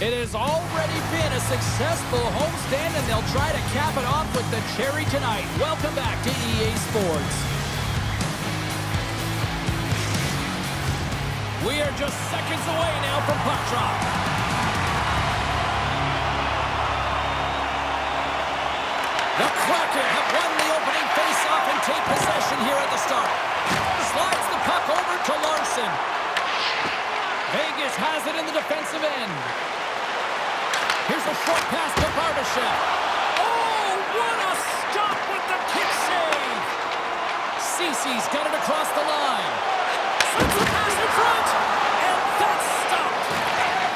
It has already been a successful homestand, and they'll try to cap it off with the cherry tonight. Welcome back to EA Sports. We are just seconds away now from puck drop. The Kraken have won the opening face-off and take possession here at the start. Slides the puck over to Larson. Vegas has it in the defensive end. Here's a short pass to Barbashev. Oh, what a stop with the kick save! Cece's got it across the line. Slips the pass in front, and that's stopped.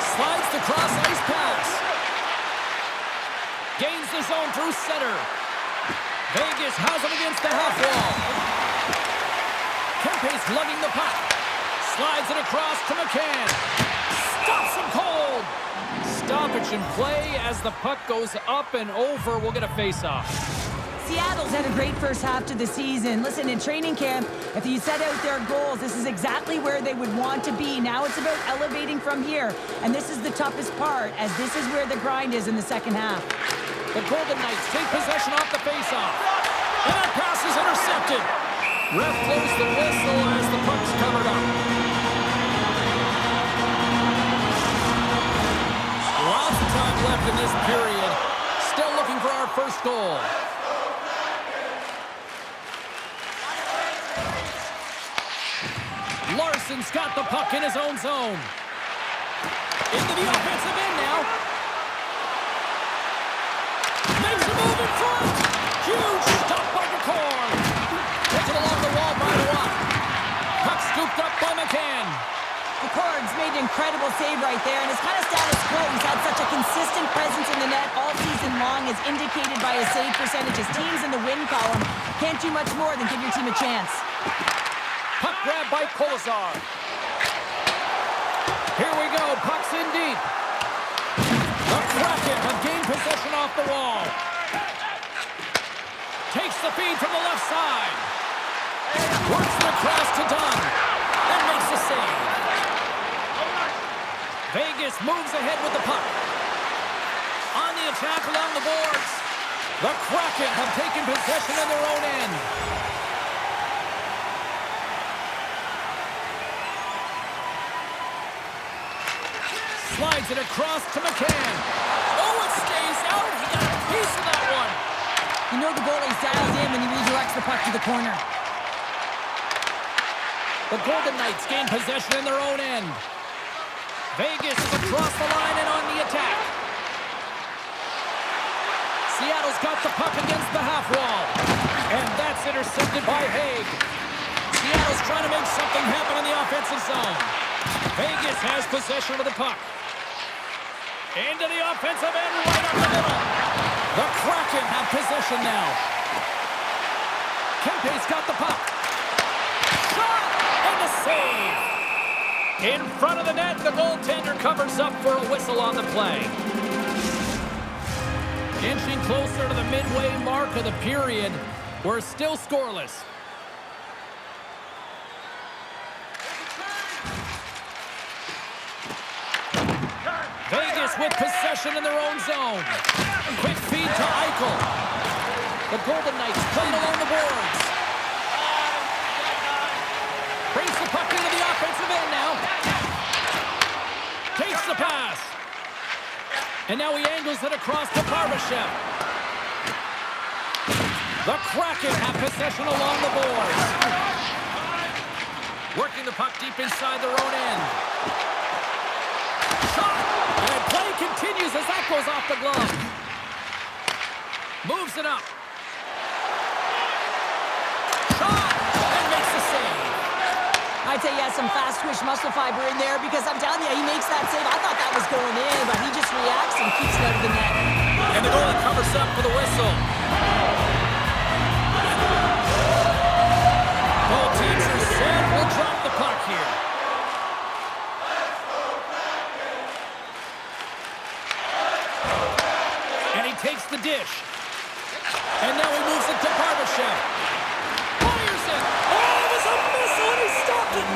Slides the cross-ice pass. Gains the zone through center. Vegas has him against the half wall. Kempe's lugging the puck. Slides it across to McCann. Stops him cold. Stoppage in play as the puck goes up and over. We'll get a face-off. Seattle's had a great first half to the season. Listen, in training camp, if you set out their goals, this is exactly where they would want to be. Now it's about elevating from here, and this is the toughest part, as this is where the grind is in the second half. The Golden Knights take possession off the face-off. And that pass is intercepted. Ref blows the whistle as the puck's covered up. Lots of time left in this period. Still looking for our first goal. Larson's got the puck in his own zone. Into the offensive end now. Makes a move in front. Huge stop by McCorn. Takes it along the wall by Watt. Puck scooped up by McCann. McCord's made an incredible save right there, and it's kind of status quo. He's had such a consistent presence in the net all season long, as indicated by his save percentage. His team's in the win column. Can't do much more than give your team a chance. Puck grab by Kolesar. Here we go. Puck's in deep. The Kraken have gained possession off the wall. Takes the feed from the left side. Works it across to Dunn. And makes the save. Vegas moves ahead with the puck. On the attack along the boards. The Kraken have taken possession in their own end. Slides it across to McCann. Oh, it stays out. He got a piece of that one. You know the goalie's dialed in when he redirects the puck to the corner. The Golden Knights gain possession in their own end. Vegas is across the line and on the attack. Seattle's got the puck against the half wall. And that's intercepted by Haig. Seattle's trying to make something happen in the offensive zone. Vegas has possession of the puck. Into the offensive end, right up the middle. The Kraken have possession now. Kempe's got the puck. Shot! And the save! In front of the net, the goaltender covers up for a whistle on the play. Inching closer to the midway mark of the period. We're still scoreless. Vegas with possession in their own zone. Quick feed to Eichel. The Golden Knights playing along the boards. Brings the puck into the offensive end now. Takes the pass. And now he angles it across to Barbashev. The Kraken have possession along the boards. Working the puck deep inside their own end. Shot! And play continues as that goes off the glove. Moves it up. Shot! And makes the save. I'd say he has some fast twitch muscle fiber in there, because I'm telling you, he makes that save. I thought that was going in, but he just reacts and keeps it out of the net. And the goalie covers up for the whistle. Both teams are set. We'll drop the puck here. And he takes the dish. And now he moves it to Barbashev. Fires it. Oh, it was a missile and he stopped it.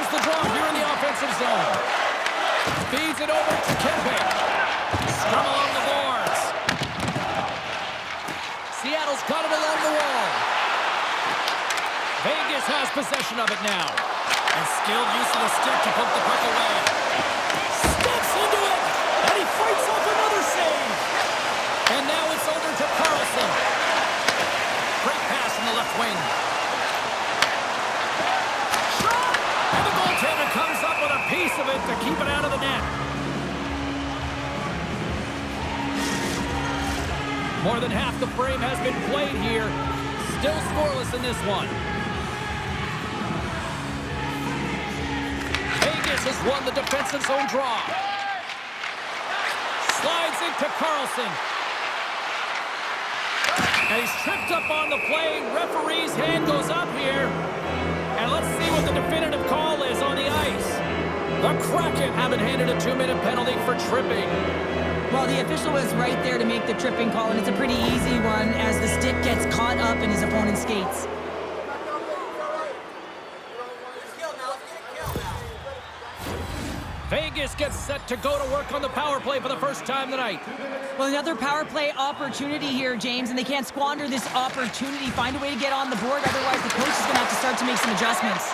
calls the draw here in the offensive zone. Feeds it over to Kempe. Scrum along the boards. Seattle's got it along the wall. Vegas has possession of it now. And skilled use of the stick to poke the puck away. Steps into it, and he fights off another save. And now it's over to Carlson. Great pass in the left wing. Shot! And the goaltender comes up with a piece of it to keep it out of the net. More than half the frame has been played here. Still scoreless in this one. Vegas has won the defensive zone draw. Slides into Carlson. And he's tripped up on the play. Referee's hand goes up here. And let's see what the definitive call is on the ice. The Kraken have been handed a 2-minute penalty for tripping. Well, the official was right there to make the tripping call, and it's a pretty easy one as the stick gets caught up in his opponent's skates. Vegas gets set to go to work on the power play for the first time tonight. Well, another power play opportunity here, James, and they can't squander this opportunity. Find a way to get on the board, otherwise the coach is going to have to start to make some adjustments.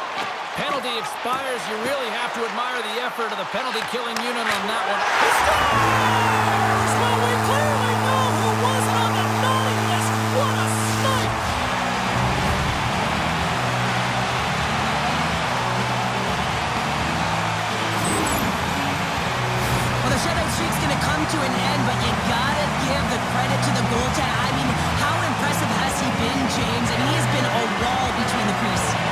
Penalty expires. You really have to admire the effort of the penalty-killing unit on that one. He scores! Well, we clearly know who wasn't on the naughty list. What a snipe! Well, the shutout streak's going to come to an end, but you got to give the credit to the goaltender. I mean, how impressive has he been, James? And he has been a wall between the crease.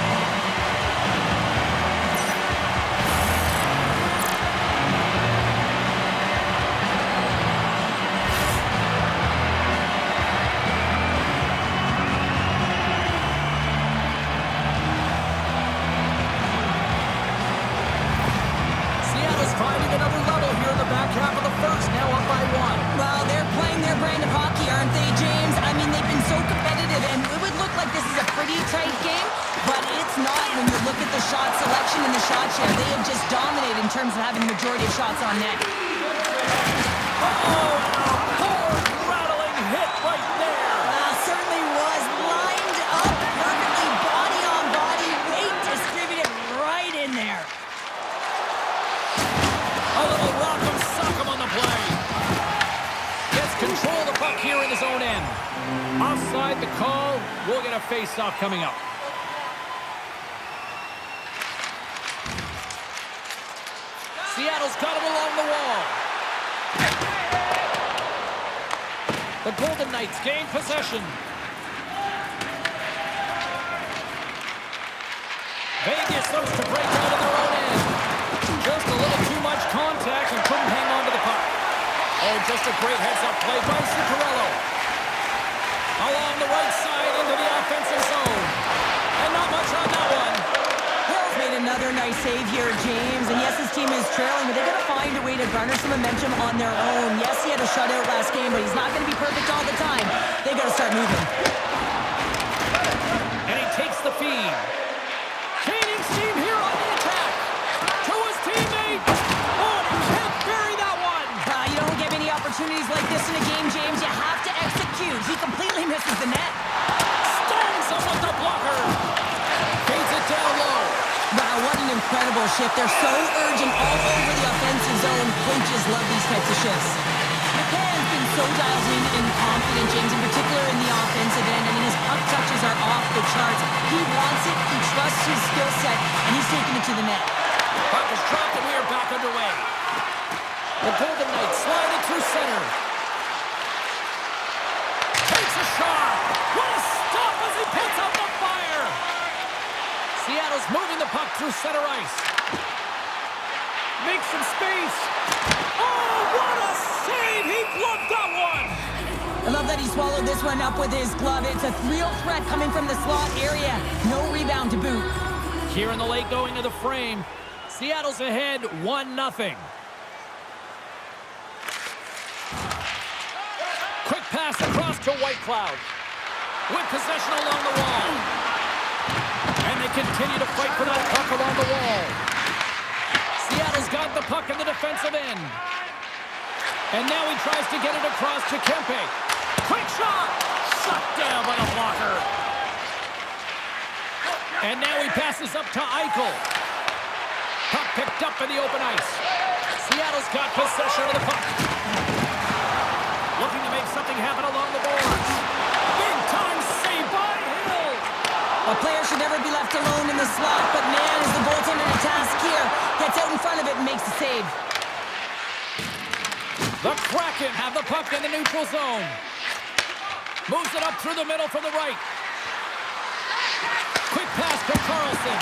Finding another level here in the back half of the first, now up by 1. Well, they're playing their brand of hockey, aren't they, James? I mean, they've been so competitive, and it would look like this is a pretty tight game, but it's not when you look at the shot selection and the shot share. They have just dominated in terms of having the majority of shots on net. Oh, a hard, rattling hit right there. Certainly was lined up perfectly, body on body, weight distributed right in there. A little rock'em sock'em on the play. Gets control of the puck here in his own end. Offside the call. We'll get a face-off coming up. Seattle's got it along the wall. The Golden Knights gain possession. Vegas looks to break out of their own end. Just a little too much contact and couldn't hang on to the puck. Oh, just a great heads-up play by Zuccarello. Along the right side into the offensive zone. And not much on that one. Hill's made another nice save here, James. And yes, his team is trailing, but they got to find a way to garner some momentum on their own. Yes, he had a shutout last game, but he's not going to be perfect all the time. They got to start moving. And he takes the feed. Chaining steam here on the attack. To his teammate. Oh, and he can't bury that one. You don't get many opportunities like this in a game, James. You have to execute. He completely misses the net. Stones him with the blocker. Feeds it down low. Wow, what an incredible shift. They're so urgent all over the offensive zone. Coaches love these types of shifts. McCann's been so dialed in and confident, James, in particular in the offensive end. I mean, his puck touches are off the charts. He wants it, he trusts his skill set, and he's taking it to the net. Puck is dropped and we are back underway. The Golden Knights slide it through center. Takes a shot. What a stop as he puts out the fire. Seattle's moving the puck through center ice. Makes some space. Oh, what a save. He gloved that one. I love that he swallowed this one up with his glove. It's a real threat coming from the slot area. No rebound to boot. Here in the late going of the frame, Seattle's ahead 1-0. Quick pass across to Whitecloud. With possession along the wall. And they continue to fight for that puck along the wall. got the puck in the defensive end. And now he tries to get it across to Kempe. Quick shot! Shut down by the blocker. And now he passes up to Eichel. Puck picked up in the open ice. Seattle's got possession of the puck. Looking to make something happen along the boards. Big time save by Hill. A player should never be left alone in the slot, but man, is the goaltender to task here. Gets out in front of it and makes the save. The Kraken have the puck in the neutral zone. Moves it up through the middle from the right. Quick pass to Carlson.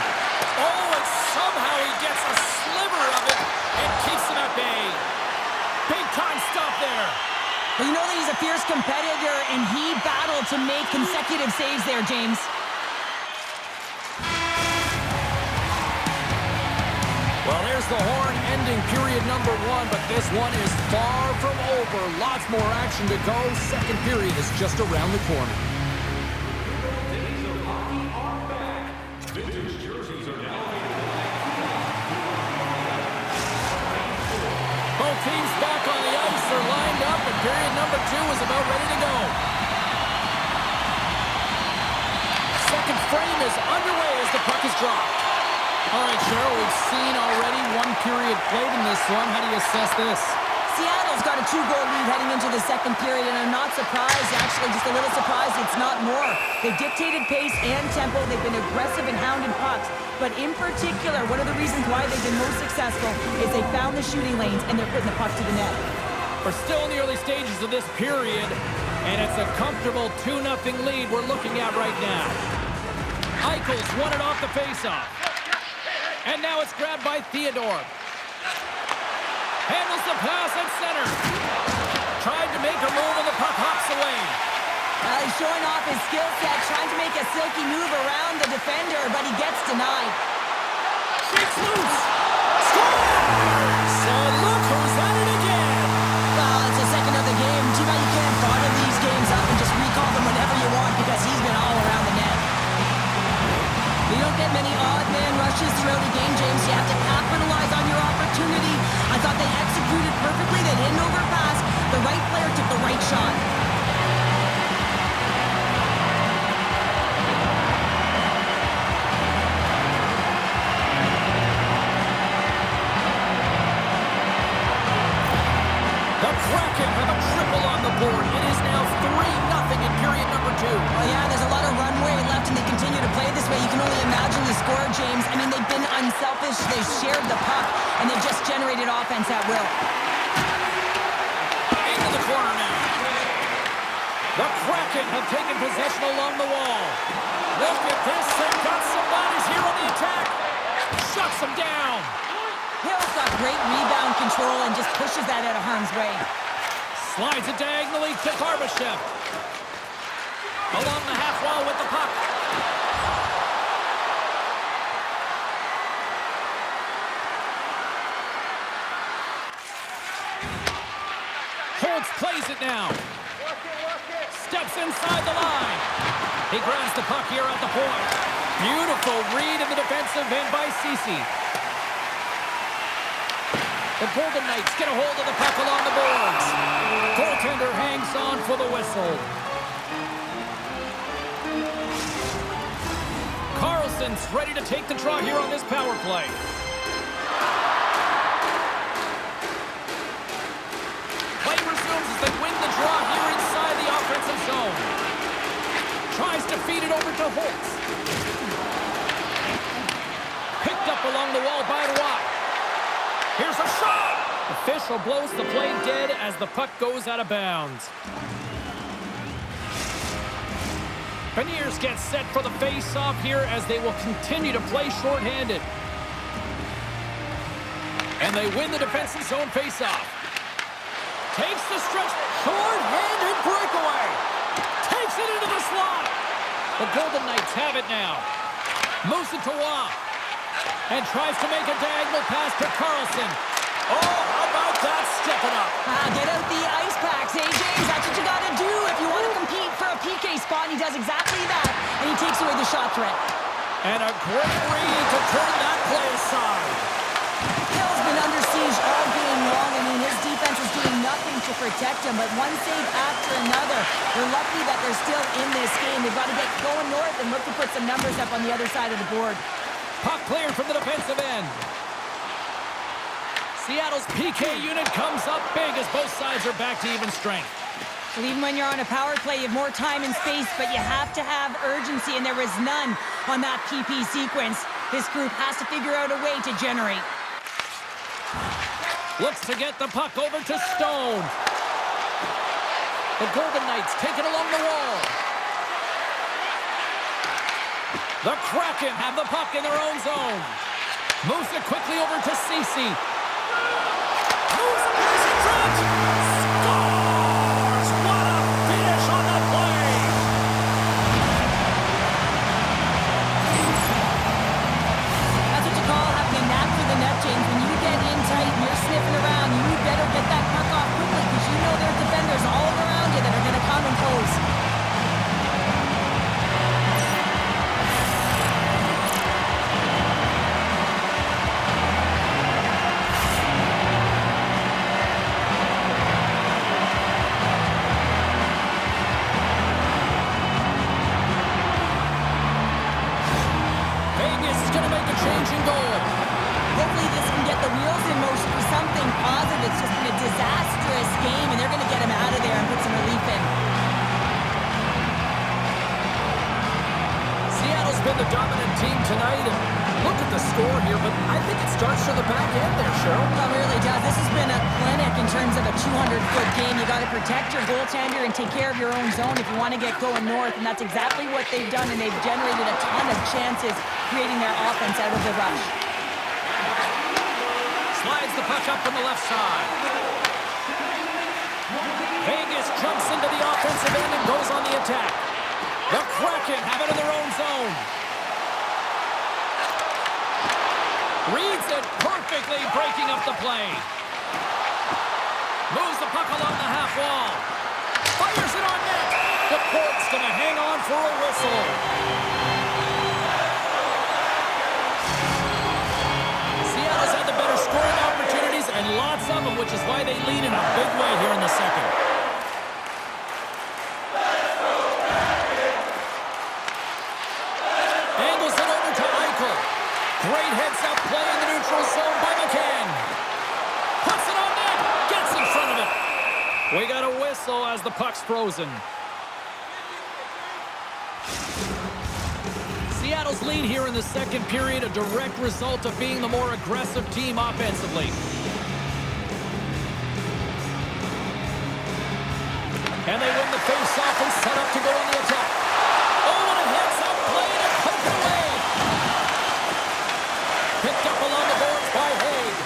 Oh, and somehow he gets a sliver of it and keeps him at bay. Big time stop there. Well, you know that he's a fierce competitor, and he battled to make consecutive saves there, James. Well, there's the horn ending period number 1, but this one is far from over. Lots more action to go. Second period is just around the corner. Both teams back on the ice are lined up, and period number 2 is about ready to go. Second frame is underway as the puck is dropped. All right, Cheryl, we've seen already one period played in this one. How do you assess this? Seattle's got a 2-goal lead heading into the second period, and I'm not surprised, actually just a little surprised it's not more. They've dictated pace and tempo. They've been aggressive and hounded pucks. But in particular, one of the reasons why they've been most successful is they found the shooting lanes and they're putting the puck to the net. We're still in the early stages of this period, and it's a comfortable 2-0 lead we're looking at right now. Eichel's won it off the faceoff. And now it's grabbed by Theodore. Handles the pass at center. Tried to make a move and the puck hops away. He's showing off his skill set, trying to make a silky move around the defender, but he gets denied. Shakes loose. Scores! And look who's at it again. Well, it's the second of the game. Too bad you can't bottle these games up and just recall them whenever you want because he's been all around the net. You don't get many odd man rushes throughout a game, James. You have to capitalize on your opportunity. I thought they executed perfectly. They didn't overpass. The right player took the right shot. The Kraken have a triple on the board. It is now 3-0 in period number 2. Oh, yeah, there's a lot of runway left, and they continue to play this way. You can only imagine the score, James. I mean, they've been unselfish. They've shared the puck, and they've just generated offense at will. Into the corner now. The Kraken have taken possession along the wall. Look at this. They've got some bodies here on the attack. Shuts them down. Hill's got great rebound control and just pushes that out of harm's way. Slides it diagonally to Barbashev. Along the half wall with the puck. Holtz plays it now. Steps inside the line. He grabs the puck here at the point. Beautiful read in the defensive end by Ceci. The Golden Knights get a hold of the puck along the boards. Goaltender hangs on for the whistle. Carlson's ready to take the draw here on this power play. Play resumes as they win the draw here inside the offensive zone. Tries to feed it over to Holtz. Picked up along the wall by Watt. Here's a shot! Official blows the play dead as the puck goes out of bounds. Beniers gets set for the face-off here as they will continue to play shorthanded. And they win the defensive zone face-off. Takes the stretch. Short-handed breakaway. Takes it into the slot. The Golden Knights have it now. Moves it to Watt. And tries to make a diagonal pass to Carlson. Oh, how about that stepping up? Get out the ice packs, eh, James? That's what you got to do if you want to compete for a PK spot. He does exactly that, and he takes away the shot threat. And a great read to turn that play aside. Hill's been under siege all game long. I mean, his defense is doing nothing to protect him, but one save after another. They're lucky that they're still in this game. They've got to get going north and look to put some numbers up on the other side of the board. Puck cleared from the defensive end. Seattle's PK unit comes up big as both sides are back to even strength. So even when you're on a power play, you have more time and space, but you have to have urgency, and there was none on that PP sequence. This group has to figure out a way to generate. Looks to get the puck over to Stone. The Golden Knights take it along the wall. The Kraken have the puck in their own zone. Moves it quickly over to Ceci. Moves it nice in front. Scores! What a finish on the play! That's what you call having a knack for the net, James. When you get in tight and you're sniffing around, you better get that puck off quickly because you know there are defenders all around you that are going to come and close. Been the dominant team tonight, and look at the score here, but I think it starts from the back end there, Cheryl. Well, it really does. This has been a clinic in terms of a 200-foot game. You got to protect your goaltender and take care of your own zone if you want to get going north, and that's exactly what they've done, and they've generated a ton of chances creating their offense out of the rush. Slides the puck up from the left side. Vegas jumps into the offensive end and goes on the attack. The Kraken have it in their own zone. Reads it perfectly, breaking up the play. Moves the puck along the half wall. Fires it on net. The Port's going to hang on for a whistle. Seattle's had the better scoring opportunities and lots of them, which is why they lead in a big way here in the second. Great heads-up play in the neutral zone by McCann. Puts it on net. Gets in front of it. We got a whistle as the puck's frozen. Seattle's lead here in the second period, a direct result of being the more aggressive team offensively. And they win the face-off and set up to go on the attack. Oh, and a heads-up play and a poke away. Picked up along the boards by Haig.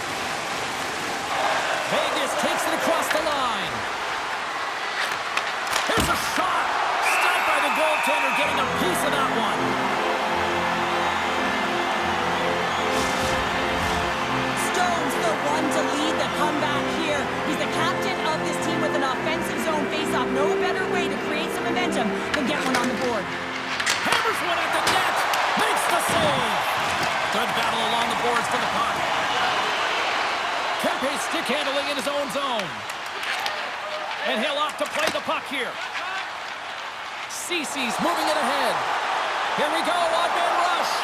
Vegas takes it across the line. Here's a shot. Stopped by the goaltender, getting a piece of that one. Stone's the one to lead the comeback here. He's the captain of this team with an offensive zone faceoff. No better way to create some momentum than get one on the board. Hammers one at the net. Makes the save. Good battle along the boards for the puck. Kempe stick handling in his own zone. And he'll opt to play the puck here. Ceci's moving it ahead. Here we go, odd man rush.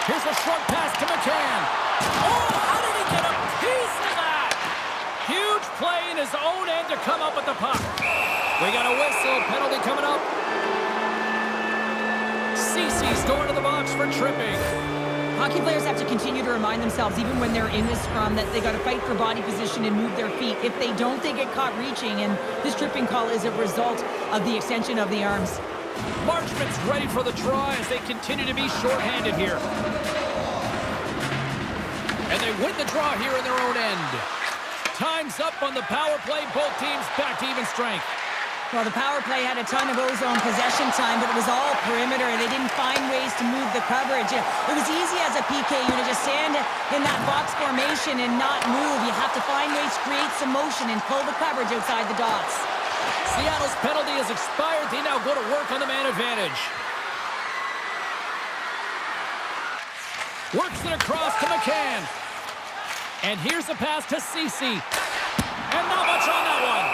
Here's a short pass to McCann. Oh, how did he get a piece of that? Huge play in his own end to come up with the puck. We got a whistle, penalty coming up. Ceci's going to the box for tripping. Hockey players have to continue to remind themselves, even when they're in the scrum, that they got to fight for body position and move their feet. If they don't, they get caught reaching, and this tripping call is a result of the extension of the arms. Marchment's ready for the draw as they continue to be shorthanded here. And they win the draw here in their own end. Time's up on the power play. Both teams back to even strength. Well, the power play had a ton of ozone possession time, but it was all perimeter. They didn't find ways to move the coverage. It was easy as a PK unit to stand in that box formation and not move. You have to find ways to create some motion and pull the coverage outside the dots. Seattle's penalty has expired. They now go to work on the man advantage. Works it across to McCann. And here's a pass to Ceci. And not much on that one.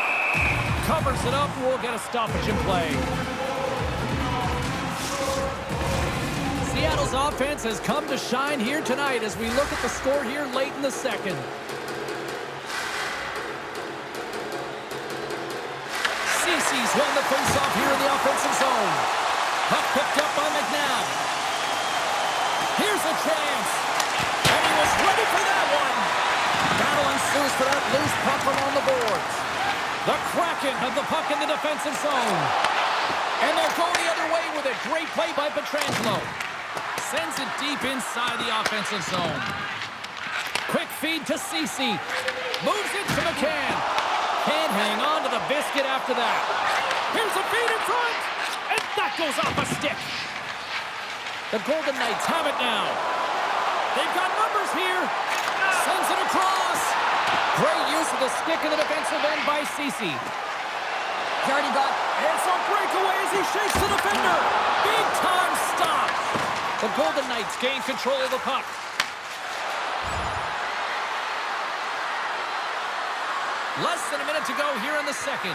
Covers it up. We'll get a stoppage in play. Seattle's offense has come to shine here tonight as we look at the score here late in the second. Ceci's won the faceoff here in the offensive zone. Puck picked up by McNabb. Here's a chance. And he was ready for that one. Battle ensues for that loose puck along the boards. The Kraken have the puck in the defensive zone. And they'll go the other way with a great play by Pietrangelo. Sends it deep inside the offensive zone. Quick feed to Ceci. Moves it to McCann. Can't hang on to the biscuit after that. Here's a feed in front. And that goes off a stick. The Golden Knights have it now. They've got numbers here. Sends it across. Great use of the stick in the defensive end by Ceci. He's already got... It's a breakaway as he shakes the defender. Big time stop. The Golden Knights gain control of the puck. Less than a minute to go here in the second.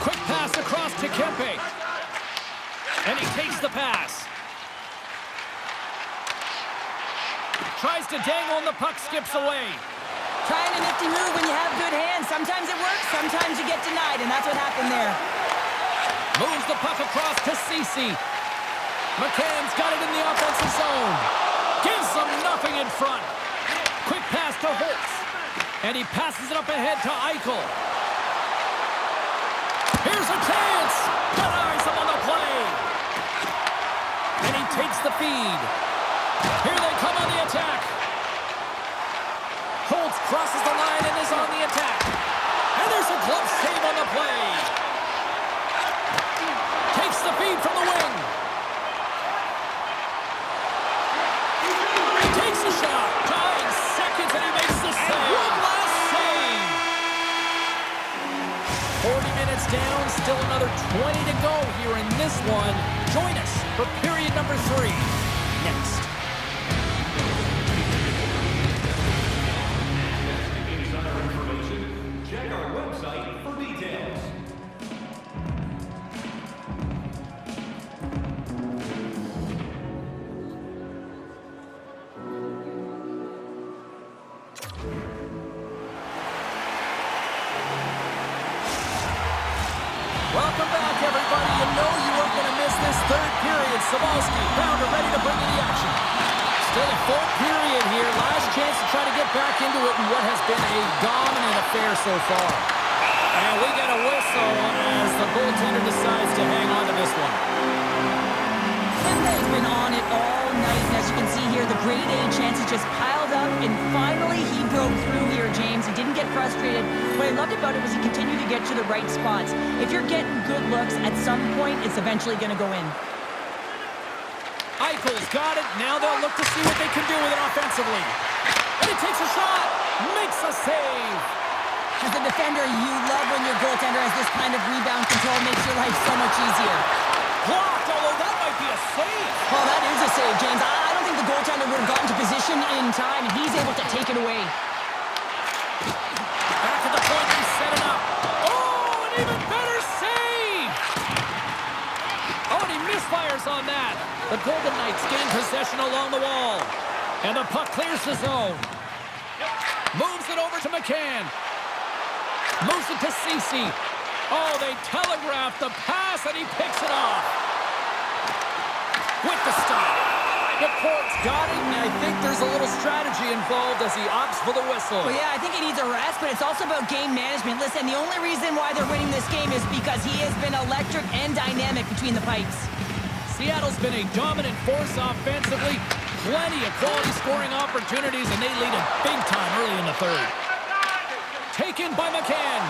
Quick pass across to Kempe. And he takes the pass. Tries to dangle and the puck skips away. Trying a nifty move when you have good hands. Sometimes it works, sometimes you get denied, and that's what happened there. Moves the puck across to Ceci. McCann's got it in the offensive zone. Gives them nothing in front. Quick pass to Holtz. And he passes it up ahead to Eichel. Here's a chance. Denies him on the play. And he takes the feed. Here they come on the attack. Holtz crosses the line and is on the attack. And there's a glove save on the play. Takes the feed from the wing. Takes a shot. 9 seconds and he makes the save. One last save. 40 minutes down. Still another 20 to go here in this one. Join us for period number 3 next. Check our website for details. Welcome back, everybody. You know you weren't going to miss this third period. Sabalski, Pounder ready to bring you the action. Still a full period here. Last chance to try to get back into it in what has been a dominant affair so far. And we get a whistle as the goaltender decides to hang on to this one. Kempe's been on it all night, and as you can see here, the grade A chances just piled up, and finally he broke through here, James. He didn't get frustrated. What I loved about it was he continued to get to the right spots. If you're getting good looks, at some point, it's eventually going to go in. Eichel's got it. Now they'll look to see what they can do with it offensively. And he takes a shot. Makes a save. As a defender, you love when your goaltender has this kind of rebound control. Makes your life so much easier. Blocked, although that might be a save. Oh, that is a save, James. I don't think the goaltender would have gotten to position in time, and he's able to take it away. Back at the point, he's set it up. Oh, an even better save. Oh, and he misfires on that. The Golden Knights gain possession along the wall. And the puck clears the zone. Moves it over to McCann. Moves it to Ceci. Oh, they telegraphed the pass, and he picks it off. With the stop. The court's got it, and I think there's a little strategy involved as he opts for the whistle. Well, yeah, I think he needs a rest, but it's also about game management. Listen, the only reason why they're winning this game is because he has been electric and dynamic between the pipes. Seattle's been a dominant force offensively. Plenty of quality scoring opportunities, and they lead it big time early in the third. Taken by McCann.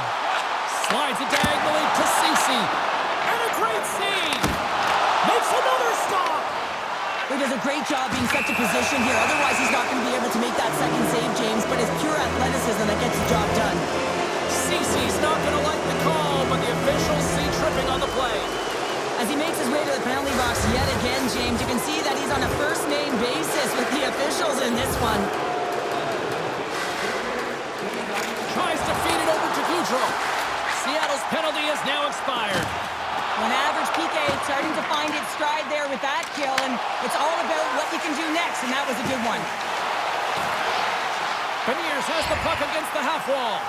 Slides it diagonally to Ceci. And a great save. Makes another stop. He does a great job being such a position here. Otherwise, he's not going to be able to make that second save, James, but it's pure athleticism that gets the job done. Ceci's not going to like the call, but the officials see tripping on the play. As he makes his way to the penalty box yet again, James, you can see that he's on a first-name basis with the officials in this one. Gaudreau. Seattle's penalty is now expired. An average PK starting to find its stride there with that kill, and it's all about what you can do next, and that was a good one. Beniers has the puck against the half wall.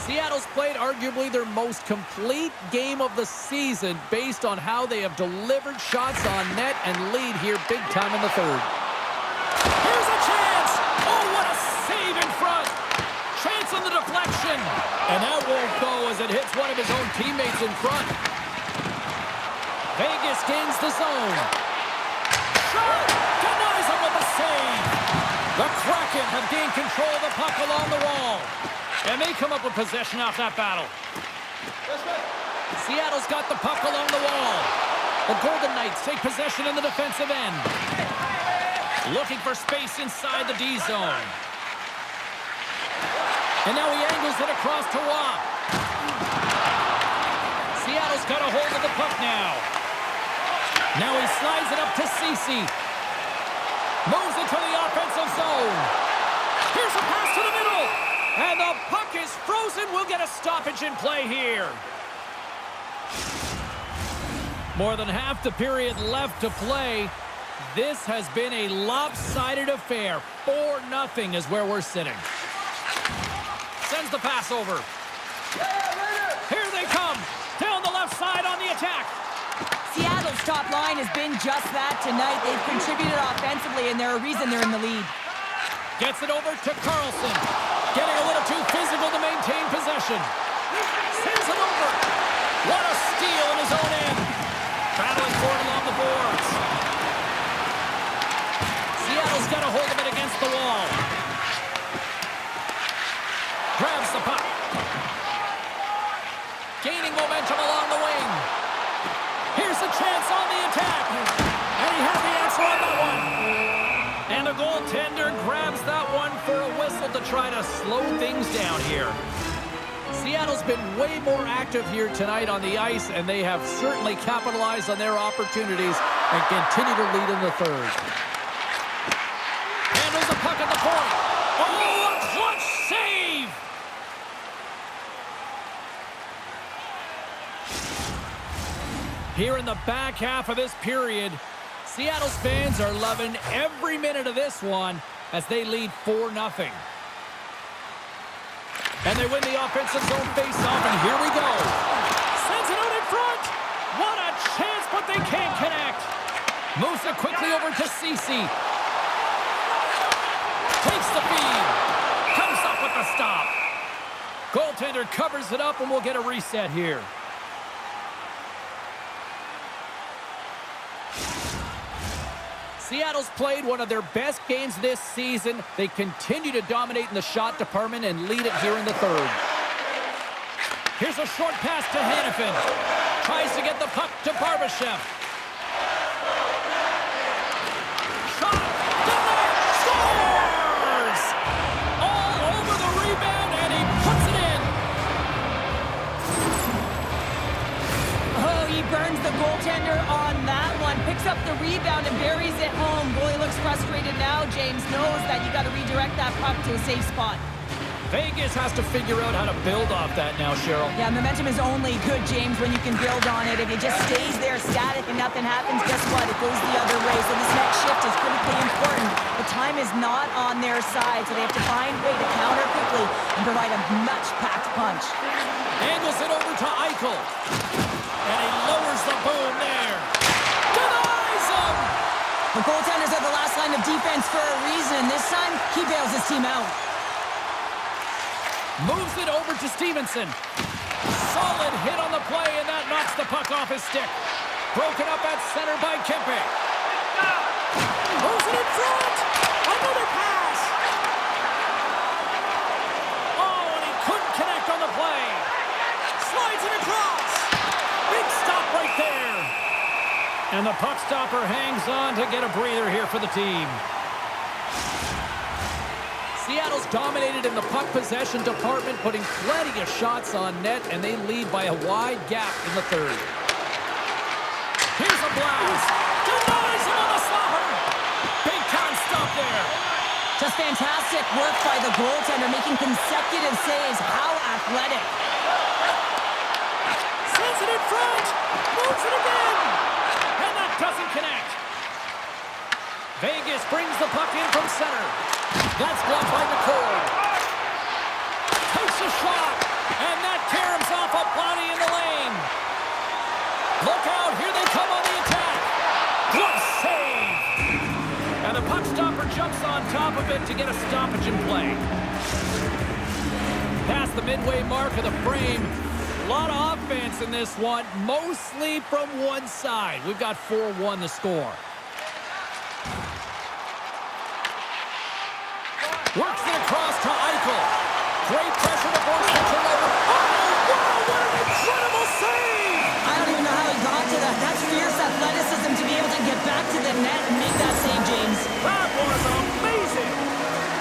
Seattle's played arguably their most complete game of the season based on how they have delivered shots on net and lead here big time in the third. Here's a chance! Oh, what a save in front! Chance on the deflection! And that won't go as it hits one of his own teammates in front. Vegas gains the zone. Shot! Denies him with the save! The Kraken have gained control of the puck along the wall. And they come up with possession off that battle. Seattle's got the puck along the wall. The Golden Knights take possession in the defensive end. Looking for space inside the D zone. And now he angles it across to Roy. Seattle's got a hold of the puck now. Now he slides it up to Ceci. Moves it to the offensive zone. Here's a pass to the middle. And the puck is frozen. We'll get a stoppage in play here. More than half the period left to play. This has been a lopsided affair. 4-0 is where we're sitting. Sends the pass over. Here they come. Down the left side on the attack. Seattle's top line has been just that tonight. They've contributed offensively, and they're a reason they're in the lead. Gets it over to Carlson. Getting a little too physical to maintain possession. Sends it over. What a steal in his own end. Battling for it along the boards. Seattle's got a hold of it against the wall. Grabs the puck. Gaining momentum along the wing. Here's a chance on the attack. And he has the answer on that one. And the goaltender grabs that one for a whistle to try to slow things down here. Seattle's been way more active here tonight on the ice, and they have certainly capitalized on their opportunities and continue to lead in the third. Handles the puck at the point. Oh, a clutch save! Here in the back half of this period, Seattle's fans are loving every minute of this one as they lead 4-0. And they win the offensive zone faceoff, and here we go. Sends it out in front. What a chance, but they can't connect. Moves it quickly over to Ceci. Takes the feed. Comes up with the stop. Goaltender covers it up, and we'll get a reset here. Seattle's played one of their best games this season. They continue to dominate in the shot department and lead it here in the third. Here's a short pass to Hanifin. Tries to get the puck to Barbashev. Shot! Scores! All over the rebound, and he puts it in. Oh, he burns the goaltender on that one. Picks up the rebound and buries it home. Goalie looks frustrated now. James knows that you got to redirect that puck to a safe spot. Vegas has to figure out how to build off that now, Cheryl. Yeah, momentum is only good, James, when you can build on it. If it just stays there static and nothing happens, guess what? It goes the other way. So this next shift is critically important. The time is not on their side, so they have to find a way to counter quickly and provide a much-packed punch. Angles it over to Eichel. And he lowers the boom there. Denies him! The goaltenders are the last line of defense for a reason. This time, he bails his team out. Moves it over to Stevenson. Solid hit on the play, and that knocks the puck off his stick. Broken up at center by Kempe. Moves it in front. Another pass. Oh, and he couldn't connect on the play. Slides it across. Big stop right there. And the puck stopper hangs on to get a breather here for the team. Seattle's dominated in the puck possession department, putting plenty of shots on net, and they lead by a wide gap in the third. Here's a blast. Denies him on the slapper. Big time stop there. Just fantastic work by the goaltender, making consecutive saves. How athletic. Sends it in front. Moves it again. And that doesn't connect. Vegas brings the puck in from center. That's blocked by McCord. Takes a shot. And that caroms off a body in the lane. Look out. Here they come on the attack. Good save. And the puck stopper jumps on top of it to get a stoppage in play. Past the midway mark of the frame. A lot of offense in this one, mostly from one side. We've got 4-1 to score. Works it across to Eichel. Great pressure to force the turnover. Oh, wow, what an incredible save! I don't even know how he got to that. That's fierce athleticism to be able to get back to the net and make that save, James. That was amazing!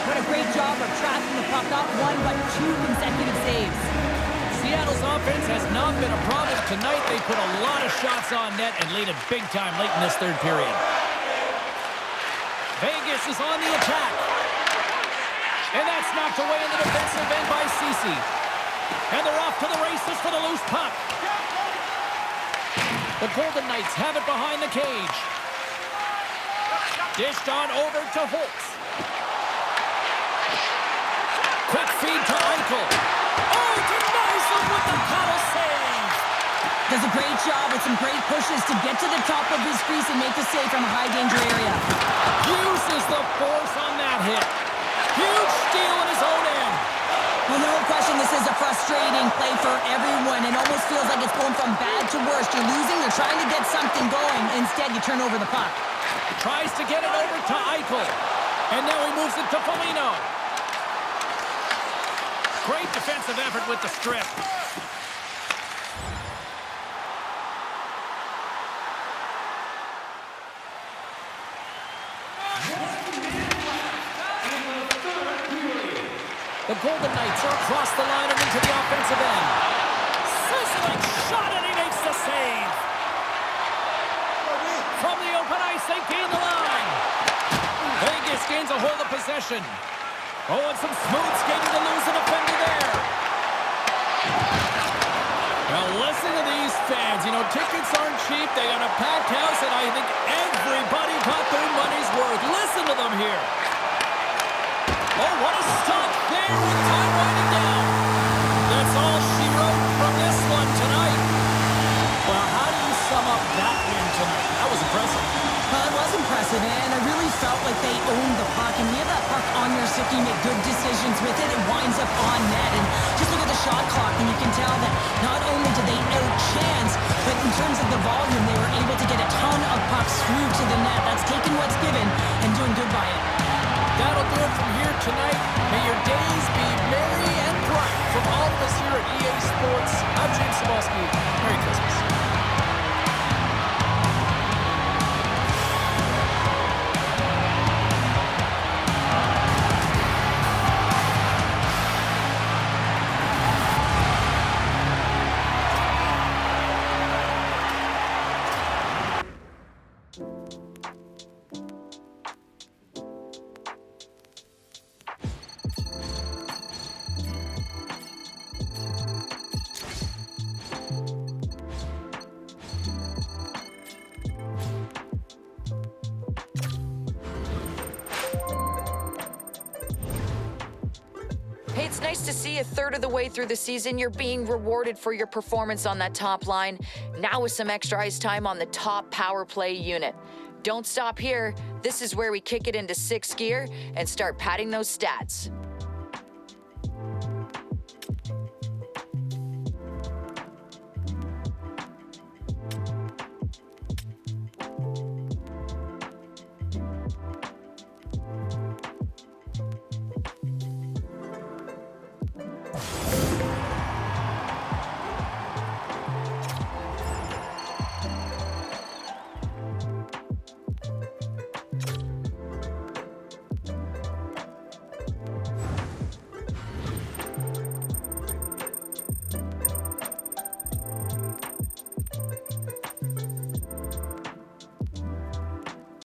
What a great job of tracking the puck. Not one, but two consecutive saves. Seattle's offense has not been a problem tonight. They put a lot of shots on net and laid it big time late in this third period. Vegas is on the attack. And that's knocked away in the defensive end by Ceci. And they're off to the races for the loose puck. The Golden Knights have it behind the cage. Dished on over to Holtz. Quick feed to Eichel. Oh, denies him with the paddle save. Does a great job with some great pushes to get to the top of his crease and make the save from a high danger area. Uses the force on that hit. Huge steal in his own end. Well, no question this is a frustrating play for everyone. It almost feels like it's going from bad to worse. You're losing, you're trying to get something going. Instead, you turn over the puck. Tries to get it over to Eichel. And now he moves it to Foligno. Great defensive effort with the strip. The Golden Knights are across the line and into the offensive end. Sizzling shot, and he makes the save. From the open ice, they gain the line. Vegas gains a hold of possession. Oh, and some smooth skating to lose the defender there. Now listen to these fans. You know, tickets aren't cheap. They got a packed house, and I think everybody got their money's worth. Listen to them here. Oh, what a stop there with time winding down. That's all she wrote from this one tonight. Well, how do you sum up that win tonight? That was impressive. Well, it was impressive, and I really felt like they owned the puck. And when you have that puck on your stick, you make good decisions with it. It winds up on net. And just look at the shot clock, and you can tell that not only did they outchance, but in terms of the volume, they were able to get a ton of pucks through to the net. That's taking what's given and doing good by it. That'll do it from here tonight. May your days be merry and bright. From all of us here at EA Sports, I'm James Cybulski. Merry Christmas. Hey, it's nice to see a third of the way through the season. You're being rewarded for your performance on that top line. Now with some extra ice time on the top power play unit. Don't stop here. This is where we kick it into sixth gear and start padding those stats.